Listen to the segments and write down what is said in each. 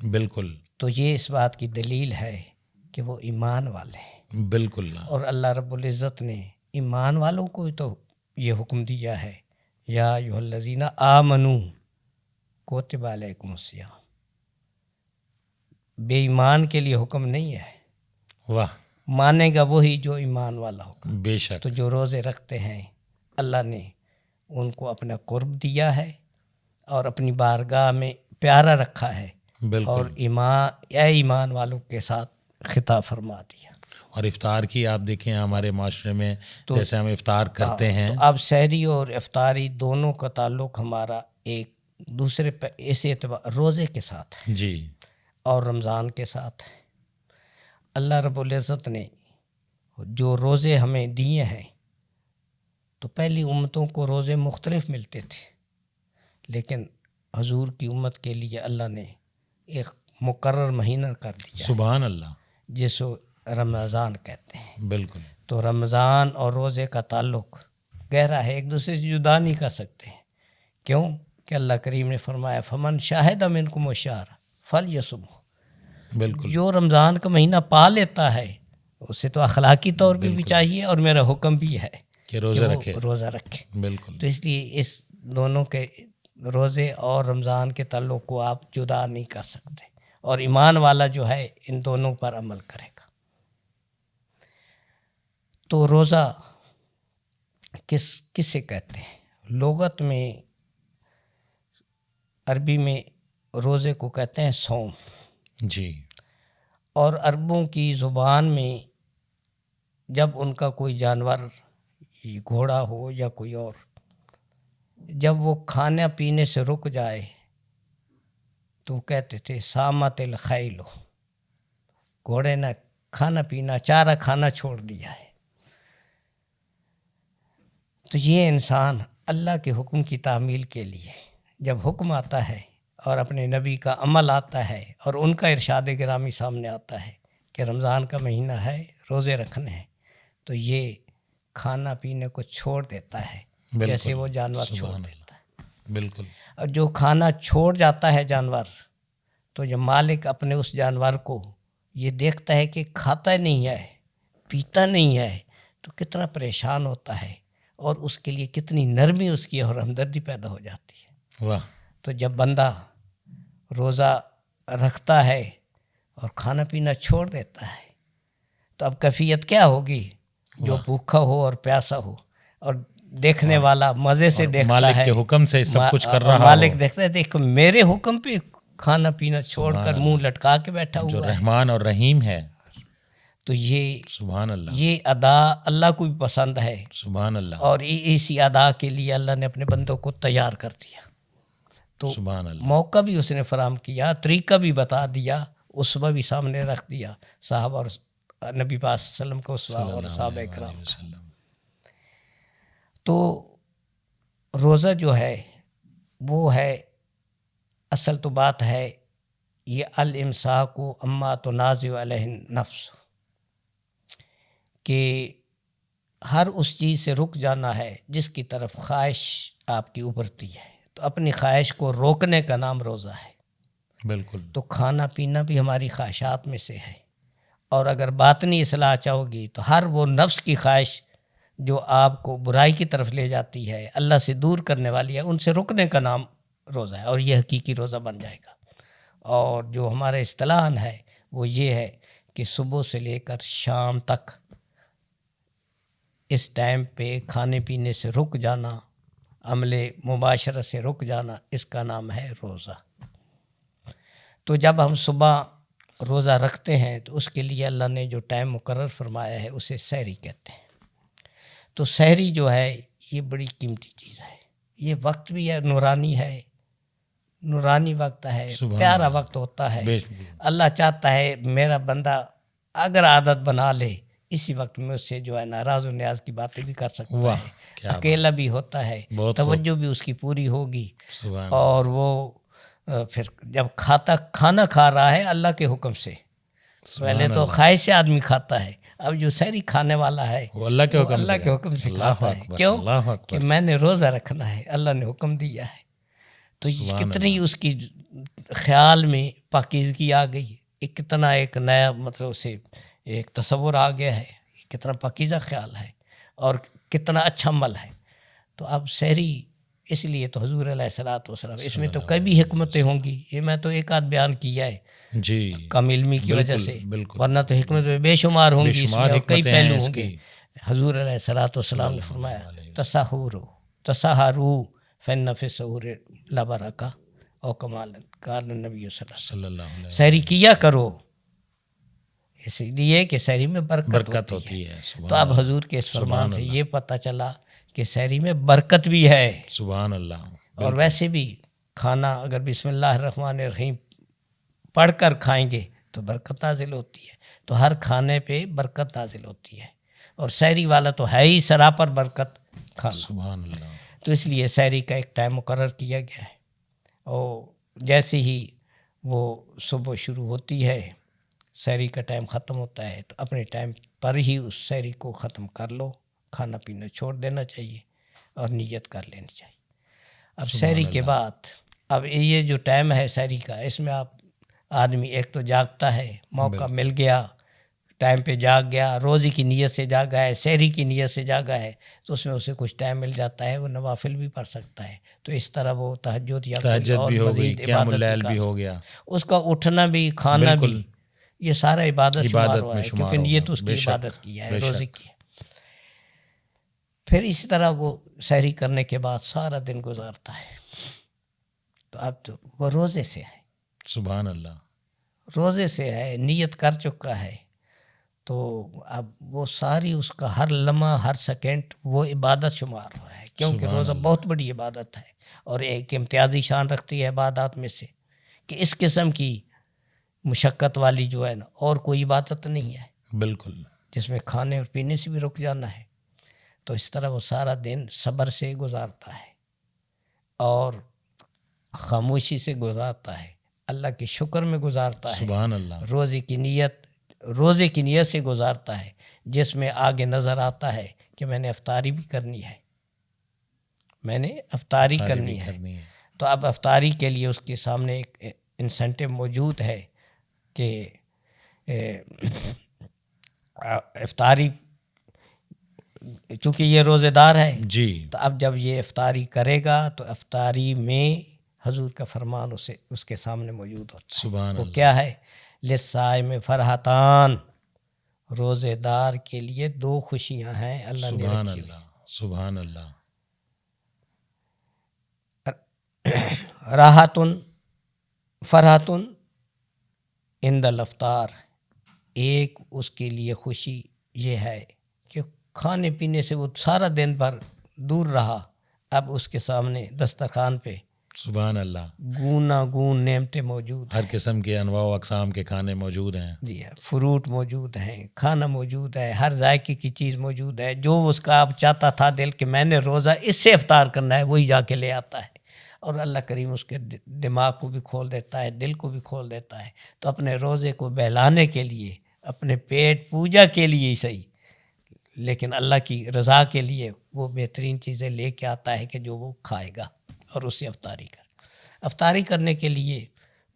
بالکل تو یہ اس بات کی دلیل ہے کہ وہ ایمان والے ہیں، بالکل اور اللہ رب العزت نے ایمان والوں کو تو یہ حکم دیا ہے، یا ایھا الذین آمنوا کتب علیکم الصیام۔ بے ایمان کے لیے حکم نہیں ہے، واہ مانے گا وہی جو ایمان والا ہوگا۔ بے شک تو جو روزے رکھتے ہیں اللہ نے ان کو اپنا قرب دیا ہے اور اپنی بارگاہ میں پیارا رکھا ہے، اور بالکل ایمان والوں کے ساتھ خطاب فرما دیا۔ اور افطار کی آپ دیکھیں ہمارے معاشرے میں جیسے ہم افطار کرتے ہیں، تو اب سحری اور افطاری دونوں کا تعلق ہمارا ایک دوسرے پہ اس اعتبار روزے کے ساتھ ہے جی اور رمضان کے ساتھ ہے۔ اللہ رب العزت نے جو روزے ہمیں دیے ہیں، تو پہلی امتوں کو روزے مختلف ملتے تھے، لیکن حضور کی امت کے لیے اللہ نے ایک مقرر مہینہ کر دیا سبحان اللہ، جس کو رمضان کہتے ہیں۔ بالکل تو رمضان اور روزے کا تعلق گہرا ہے، ایک دوسرے سے جدا نہیں کر سکتے۔ کیوں کہ اللہ کریم نے فرمایا فمن شاہد منکم الشہر فلیصمہ، بالکل جو رمضان کا مہینہ پا لیتا ہے اسے تو اخلاقی طور پہ بھی چاہیے، اور میرا حکم بھی ہے کہ روزہ وہ رکھے، روزہ رکھے۔ بالکل تو اس لیے اس دونوں کے روزے اور رمضان کے تعلق کو آپ جدا نہیں کر سکتے، اور ایمان والا جو ہے ان دونوں پر عمل کرے گا۔ تو روزہ کس سے کہتے ہیں؟ لغت میں عربی میں روزے کو کہتے ہیں صوم، جی اور عربوں کی زبان میں جب ان کا کوئی جانور گھوڑا ہو یا کوئی اور، جب وہ کھانا پینے سے رک جائے تو کہتے تھے سامت الخیل، گھوڑے نے کھانا پینا چارہ کھانا چھوڑ دیا ہے۔ تو یہ انسان اللہ کے حکم کی تعمیل کے لیے جب حکم آتا ہے اور اپنے نبی کا عمل آتا ہے اور ان کا ارشاد گرامی سامنے آتا ہے کہ رمضان کا مہینہ ہے، روزے رکھنے ہیں، تو یہ کھانا پینے کو چھوڑ دیتا ہے جیسے وہ جانور چھوڑ دیتا ہے۔ بالکل اور جو کھانا چھوڑ جاتا ہے جانور، تو جب مالک اپنے اس جانور کو یہ دیکھتا ہے کہ کھاتا نہیں ہے، پیتا نہیں ہے، تو کتنا پریشان ہوتا ہے، اور اس کے لیے کتنی نرمی اس کی اور ہمدردی پیدا ہو جاتی ہے۔ واہ تو جب بندہ روزہ رکھتا ہے اور کھانا پینا چھوڑ دیتا ہے، تو اب کیفیت کیا ہوگی؟ جو بھوکا ہو اور پیاسا ہو، اور دیکھنے والا مزے سے دیکھتا ہے، مالک کے حکم سے سب کچھ کر رہا ہو، مالک دیکھتا ہے دیکھو میرے حکم پہ کھانا پینا چھوڑ کر منہ لٹکا کے بیٹھا جو ہوا ہے۔ رحمان اور رحیم ہے، تو یہ سبحان اللہ، یہ ادا اللہ کو بھی پسند ہے، سبحان اللہ، اور اسی ادا کے لیے اللہ نے اپنے بندوں کو تیار کر دیا۔ تو سبحان اللہ، موقع بھی اس نے فراہم کیا، طریقہ بھی بتا دیا، اسوہ بھی سامنے رکھ دیا صحابہ اور نبی پاک صلی اللہ علیہ وسلم کو اسوہ اور صحابہ کرام۔ تو روزہ جو ہے وہ ہے، اصل تو بات ہے یہ الامساک اما تنازع علیہ النفس، کہ ہر اس چیز سے رک جانا ہے جس کی طرف خواہش آپ کی ابھرتی ہے، تو اپنی خواہش کو روکنے کا نام روزہ ہے۔ بالکل تو کھانا پینا بھی ہماری خواہشات میں سے ہے، اور اگر باطنی اصلاح چاہو گی تو ہر وہ نفس کی خواہش جو آپ کو برائی کی طرف لے جاتی ہے، اللہ سے دور کرنے والی ہے، ان سے رکنے کا نام روزہ ہے، اور یہ حقیقی روزہ بن جائے گا۔ اور جو ہمارا اصطلاحاً ہے وہ یہ ہے کہ صبح سے لے کر شام تک اس ٹائم پہ کھانے پینے سے رک جانا، عمل مباشرت سے رک جانا، اس کا نام ہے روزہ۔ تو جب ہم صبح روزہ رکھتے ہیں تو اس کے لیے اللہ نے جو ٹائم مقرر فرمایا ہے اسے سحری کہتے ہیں۔ تو سحری جو ہے یہ بڑی قیمتی چیز ہے، یہ وقت بھی ہے، نورانی ہے، نورانی وقت ہے، پیارا وقت ہوتا ہے۔ اللہ چاہتا ہے میرا بندہ اگر عادت بنا لے اسی وقت میں اس سے جو ہے ناراض و نیاز کی باتیں بھی کر سکتا ہے، اکیلا بھی ہوتا ہے، توجہ بھی اس کی پوری ہوگی، اور وہ پھر جب کھانا کھا رہا ہے اللہ کے حکم سے، پہلے تو خواہش سے آدمی کھاتا ہے، اب جو سحری کھانے والا ہے وہ اللہ کے حکم سے کھاتا ہے۔ کیوں کہ میں نے روزہ رکھنا ہے، اللہ نے حکم دیا ہے۔ تو کتنی اس کی خیال میں پاکیزگی آ گئی ہے، ایک کتنا ایک نیا مطلب اسے ایک تصور آ گیا ہے، کتنا پاکیزہ خیال ہے اور کتنا اچھا عمل ہے۔ تو اب سحری اس لیے تو حضور علیہ الصلوۃ والسلام، اس میں تو کئی بھی حکمتیں ہوں گی، یہ میں تو ایک آدھ بیان کیا ہے جی کم علمی کی وجہ سے، بالکل ورنہ تو حکمتیں بے شمار ہوں گی اس میں اور کئی حکمتیں ہیں پہلو اس ہوں گے۔ کی۔ حضور علیہ الصلوۃ والسلام نے فرمایا تسحروا فإن فی السحور لبرکہ او کما قال النبی صلی اللہ علیہ وسلم، سحری کیا کرو، اس لیے کہ سحری میں برکت ہوتی ہے۔ تو اب حضور کے اس فرمان سے یہ پتہ چلا کہ سحری میں برکت بھی ہے۔ سبحان اللہ۔ اور ویسے بھی کھانا اگر بسم اللہ الرحمن الرحیم پڑھ کر کھائیں گے تو برکت نازل ہوتی ہے، تو ہر کھانے پہ برکت نازل ہوتی ہے، اور سحری والا تو ہے ہی سراپر برکت کھانا۔ سبحان اللہ۔ تو اس لیے سحری کا ایک ٹائم مقرر کیا گیا ہے، اور جیسے ہی وہ صبح شروع ہوتی ہے، سحری کا ٹائم ختم ہوتا ہے، تو اپنے ٹائم پر ہی اس سحری کو ختم کر لو، کھانا پینا چھوڑ دینا چاہیے اور نیت کر لینی چاہیے۔ اب سحری کے بعد اب یہ جو ٹائم ہے سحری کا، اس میں آپ آدمی ایک تو جاگتا ہے، موقع مل گیا، ٹائم پہ جاگ گیا، روزی کی نیت سے جاگا ہے، سحری کی نیت سے جاگا ہے، تو اس میں اسے کچھ ٹائم مل جاتا ہے، وہ نوافل بھی پڑھ سکتا ہے، تو اس طرح وہ تہجد یا کوئی اور بھی ہو گئی، مزید قیام عبادت اللیل بھی بھی ہو گیا، اس کا اٹھنا بھی، کھانا بھی، یہ سارا عبادت شمار ہوا ہے، کیونکہ نیت اس کی عبادت کی ہے، روزے کی ہے۔ پھر اسی طرح وہ سحری کرنے کے بعد سارا دن گزارتا ہے، تو اب تو وہ روزے سے ہے، سبحان اللہ، روزے سے ہے، نیت کر چکا ہے، تو اب وہ ساری اس کا ہر لمحہ ہر سیکنڈ وہ عبادت شمار ہو رہا ہے، کیونکہ روزہ بہت بڑی عبادت ہے اور ایک امتیازی شان رکھتی ہے عبادات میں سے، کہ اس قسم کی مشقت والی جو ہے نا اور کوئی عبادت نہیں ہے، بالکل، جس میں کھانے اور پینے سے بھی رک جانا ہے۔ تو اس طرح وہ سارا دن صبر سے گزارتا ہے اور خاموشی سے گزارتا ہے، اللہ کے شکر میں گزارتا ہے، سبحان اللہ، روزے کی نیت سے گزارتا ہے، جس میں آگے نظر آتا ہے کہ میں نے افطاری بھی کرنی ہے، میں نے افطاری کرنی ہے۔ تو اب افطاری کے لیے اس کے سامنے ایک انسینٹیو موجود ہے کہ افطاری، چونکہ یہ روزے دار ہے جی، تو اب جب یہ افطاری کرے گا تو افطاری میں حضور کا فرمان اس کے سامنے موجود ہوتا ہے۔ سبحان وہ اللہ، کیا ہے؟ للصائم فرحتان، روزے دار کے لیے دو خوشیاں ہیں اللہ نے رکھی ہوئی، سبحان اللہ، راحتن فرحتن عند الافطار، ایک اس کے لیے خوشی یہ ہے کہ کھانے پینے سے وہ سارا دن بھر دور رہا، اب اس کے سامنے دسترخوان پہ سبحان اللہ، گون نعمتیں موجود ہیں، ہر قسم کے انواع و اقسام کے کھانے موجود ہیں، جی ہاں، فروٹ موجود ہیں، کھانا موجود ہے، ہر ذائقے کی چیز موجود ہے، جو اس کا اب چاہتا تھا دل کہ میں نے روزہ اس سے افطار کرنا ہے، وہی جا کے لے آتا ہے، اور اللہ کریم اس کے دماغ کو بھی کھول دیتا ہے، دل کو بھی کھول دیتا ہے، تو اپنے روزے کو بہلانے کے لیے، اپنے پیٹ پوجا کے لیے ہی صحیح، لیکن اللہ کی رضا کے لیے وہ بہترین چیزیں لے کے آتا ہے کہ جو وہ کھائے گا، اور اس سے افطاری کرنے کے لیے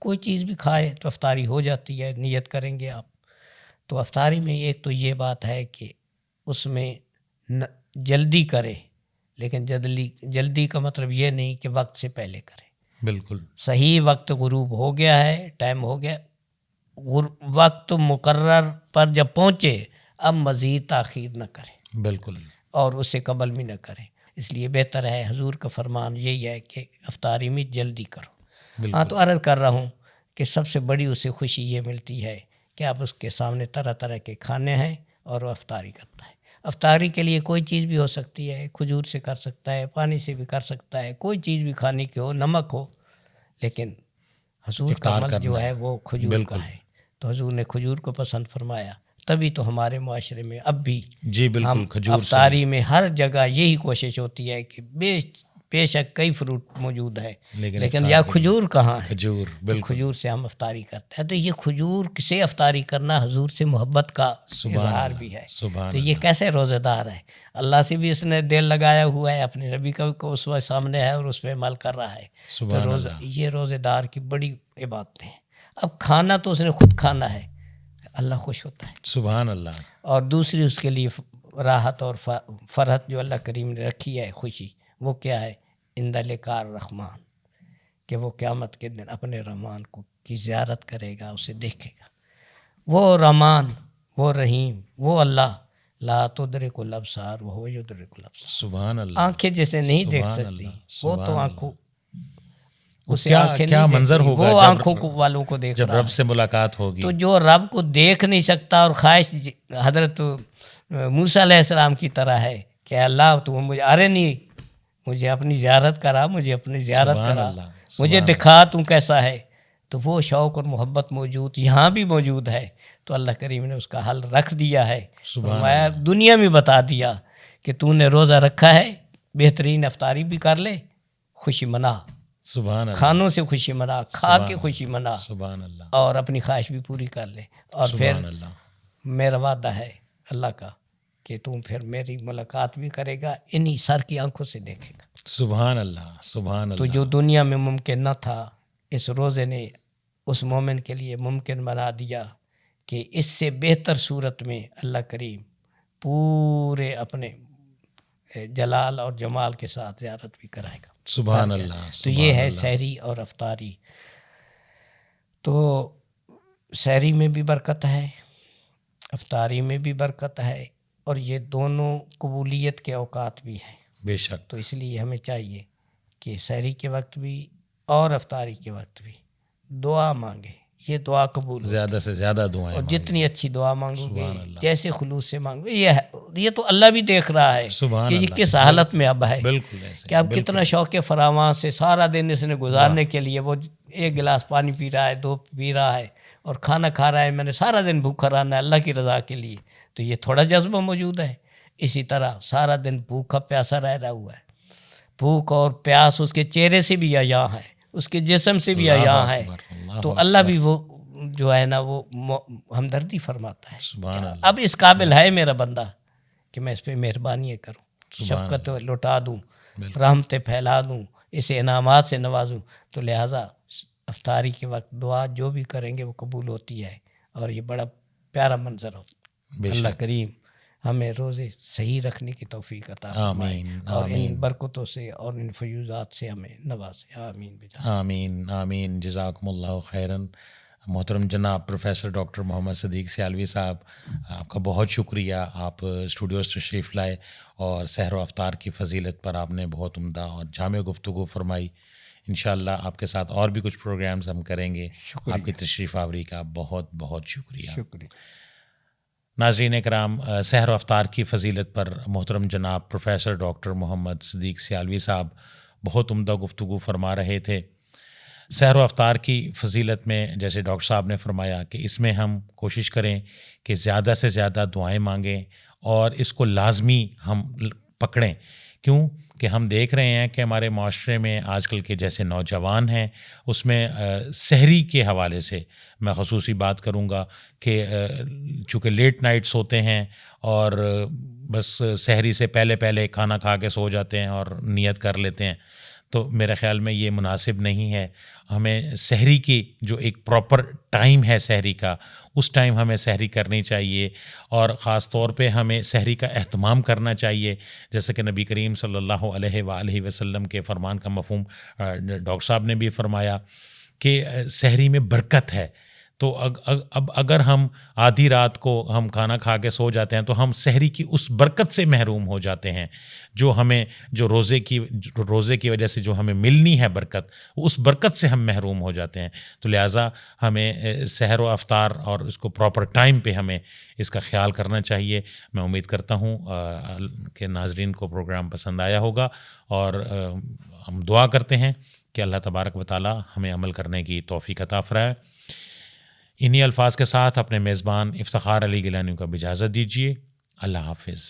کوئی چیز بھی کھائے تو افطاری ہو جاتی ہے، نیت کریں گے آپ تو افطاری میں ایک تو یہ بات ہے کہ اس میں جلدی کرے، لیکن جلدی کا مطلب یہ نہیں کہ وقت سے پہلے کرے، بالکل صحیح وقت غروب ہو گیا ہے، ٹائم ہو گیا، وقت مقرر پر جب پہنچے اب مزید تاخیر نہ کرے، بالکل، اور اس سے قبل بھی نہ کرے، اس لیے بہتر ہے، حضور کا فرمان یہی ہے کہ افطاری میں جلدی کرو۔ ہاں تو عرض کر رہا ہوں کہ سب سے بڑی اسے خوشی یہ ملتی ہے کہ اب اس کے سامنے طرح طرح کے کھانے ہیں اور وہ افطاری کرتا ہے۔ افطاری کے لیے کوئی چیز بھی ہو سکتی ہے، کھجور سے کر سکتا ہے، پانی سے بھی کر سکتا ہے، کوئی چیز بھی کھانے کی ہو، نمک ہو، لیکن حضور کا عمل جو ہے وہ کھجور کا ہے، تو حضور نے کھجور کو پسند فرمایا، تبھی تو ہمارے معاشرے میں اب بھی ہم افطاری میں ہر جگہ یہی کوشش ہوتی ہے کہ بے شک کئی فروٹ موجود ہے لیکن یا کھجور کہاں ہے، کھجور سے ہم افطاری کرتے ہیں، تو یہ کھجور سے افطاری کرنا حضور سے محبت کا اظہار بھی ہے، تو یہ کیسے روزہ دار ہے، اللہ سے بھی اس نے دل لگایا ہوا ہے، اپنے نبی کا اسوہ سامنے ہے اور اس پہ عمل کر رہا ہے، تو یہ روزے دار کی بڑی عبادتیں ہیں۔ اب کھانا تو اس نے خود کھانا ہے، اللہ خوش ہوتا ہے. سبحان اللہ. اور دوسری اس کے لیے راحت اور فرحت جو اللہ کریم نے رکھی ہے، خوشی، وہ کیا ہے؟ عند لقاء الرحمن، کہ وہ قیامت کے دن اپنے رحمان کو کی زیارت کرے گا، اسے دیکھے گا. وہ رحمان، وہ رحیم، وہ اللہ، لا تدرک الابصار وہو یدرک الابصار. سبحان اللہ. آنکھیں جیسے نہیں دیکھ سبحان سکتی، اللہ. وہ سبحان تو اللہ. آنکھوں اسے کیا آنکھیں کیا نہیں دیکھ منظر سکتی، ہوگا وہ جب آنکھوں والوں کو دیکھ جب رہا رب ہے. سے ملاقات ہوگی. تو جو رب کو دیکھ نہیں سکتا اور خواہش حضرت موسیٰ علیہ السلام کی طرح ہے کہ اللہ تو مجھے ارے نہیں، مجھے اپنی زیارت کرا، مجھے اپنی زیارت سبحان کرا، اللہ. مجھے دکھا تو کیسا ہے. تو وہ شوق اور محبت موجود یہاں بھی موجود ہے. تو اللہ کریم نے اس کا حل رکھ دیا ہے، فرمایا دنیا میں بتا دیا کہ تو نے روزہ رکھا ہے، بہترین افطاری بھی کر لے، خوشی منا، سبحان اللہ. کھانوں سے خوشی منا، کھا کے خوشی منا، سبحان اللہ. اور اپنی خواہش بھی پوری کر لے. اور پھر سبحان اللہ. میرا وعدہ ہے اللہ کا کہ تم پھر میری ملاقات بھی کرے گا، انہی سر کی آنکھوں سے دیکھے گا. سبحان اللہ. سبحان تو اللہ. جو دنیا میں ممکن نہ تھا، اس روزے نے اس مومن کے لیے ممکن بنا دیا کہ اس سے بہتر صورت میں اللہ کریم پورے اپنے جلال اور جمال کے ساتھ زیارت بھی کرائے گا. سبحان اللہ. تو یہ ہے سحری اور افطاری. تو سحری میں بھی برکت ہے، افطاری میں بھی برکت ہے، اور یہ دونوں قبولیت کے اوقات بھی ہیں. بے شک. تو اس لیے ہمیں چاہیے کہ سحری کے وقت بھی اور افطاری کے وقت بھی دعا مانگے. یہ دعا قبول زیادہ سے زیادہ دعائیں اور جتنی اچھی دعا مانگو گے، جیسے خلوص سے مانگو، یہ تو اللہ بھی دیکھ رہا ہے کہ یہ کس حالت میں اب ہے، کہ اب کتنا شوق فراواں سے سارا دن اس نے گزارنے کے لیے وہ ایک گلاس پانی پی رہا ہے، 2 پی رہا ہے، اور کھانا کھا رہا ہے. میں نے سارا دن بھوکا رہنا ہے اللہ کی رضا کے لیے. تو یہ تھوڑا جذبہ موجود ہے. اسی طرح سارا دن بھوکا پیاسا رہا ہوا ہے. بھوک اور پیاس اس کے چہرے سے بھی عیاں ہے، اس کے جسم سے بھی عیاں ہے. تو اللہ بھی وہ جو ہے نا وہ ہمدردی فرماتا ہے. اب اس قابل ہے میرا بندہ کہ میں اس پہ مہربانی کروں، شفقت لٹا دوں، رحمتیں پھیلا دوں، اسے انعامات سے نوازوں. تو لہٰذا افطاری کے وقت دعا جو بھی کریں گے وہ قبول ہوتی ہے، اور یہ بڑا پیارا منظر ہوتا ہے. اللہ کریم ہمیں روزے صحیح رکھنے کی توفیق عطا فرمائے، اور ان برکتوں سے اور ان فیوزات سے ہمیں نوازے. آمین. آمین. آمین. جزاکم اللہ خیراً. محترم جناب پروفیسر ڈاکٹر محمد صدیق سیالوی صاحب، آپ کا بہت شکریہ. آپ اسٹوڈیوز تشریف لائے اور سحر و افطار کی فضیلت پر آپ نے بہت عمدہ اور جامع گفتگو فرمائی. انشاءاللہ آپ کے ساتھ اور بھی کچھ پروگرامز ہم کریں گے. آپ کی تشریف آوری کا بہت بہت شکریہ. ناظرین کرام، سحر و افطار کی فضیلت پر محترم جناب پروفیسر ڈاکٹر محمد صدیق سیالوی صاحب بہت عمدہ گفتگو فرما رہے تھے. سحر و افطار کی فضیلت میں جیسے ڈاکٹر صاحب نے فرمایا کہ اس میں ہم کوشش کریں کہ زیادہ سے زیادہ دعائیں مانگیں، اور اس کو لازمی ہم پکڑیں. کیوں کہ ہم دیکھ رہے ہیں کہ ہمارے معاشرے میں آج کل کے جیسے نوجوان ہیں، اس میں سحری کے حوالے سے میں خصوصی بات کروں گا کہ چونکہ لیٹ نائٹ سوتے ہیں اور بس سحری سے پہلے کھانا کھا کے سو جاتے ہیں اور نیت کر لیتے ہیں. تو میرے خیال میں یہ مناسب نہیں ہے. ہمیں سحری کی جو ایک پراپر ٹائم ہے سحری کا، اس ٹائم ہمیں سحری کرنی چاہیے، اور خاص طور پہ ہمیں سحری کا اہتمام کرنا چاہیے. جیسے کہ نبی کریم صلی اللہ علیہ وآلہ وسلم کے فرمان کا مفہوم ڈاکٹر صاحب نے بھی فرمایا کہ سحری میں برکت ہے. تو اب اگر ہم آدھی رات کو ہم کھانا کھا کے سو جاتے ہیں تو ہم سحری کی اس برکت سے محروم ہو جاتے ہیں جو ہمیں روزے کی وجہ سے جو ہمیں ملنی ہے برکت، اس برکت سے ہم محروم ہو جاتے ہیں. تو لہٰذا ہمیں سحر و افطار اور اس کو پراپر ٹائم پہ ہمیں اس کا خیال کرنا چاہیے. میں امید کرتا ہوں کہ ناظرین کو پروگرام پسند آیا ہوگا، اور ہم دعا کرتے ہیں کہ اللہ تبارک و تعالی ہمیں عمل کرنے کی توفیق عطا فرمائے. انہی الفاظ کے ساتھ اپنے میزبان افتخار علی گیلانی کو اب اجازت دیجیے. اللہ حافظ.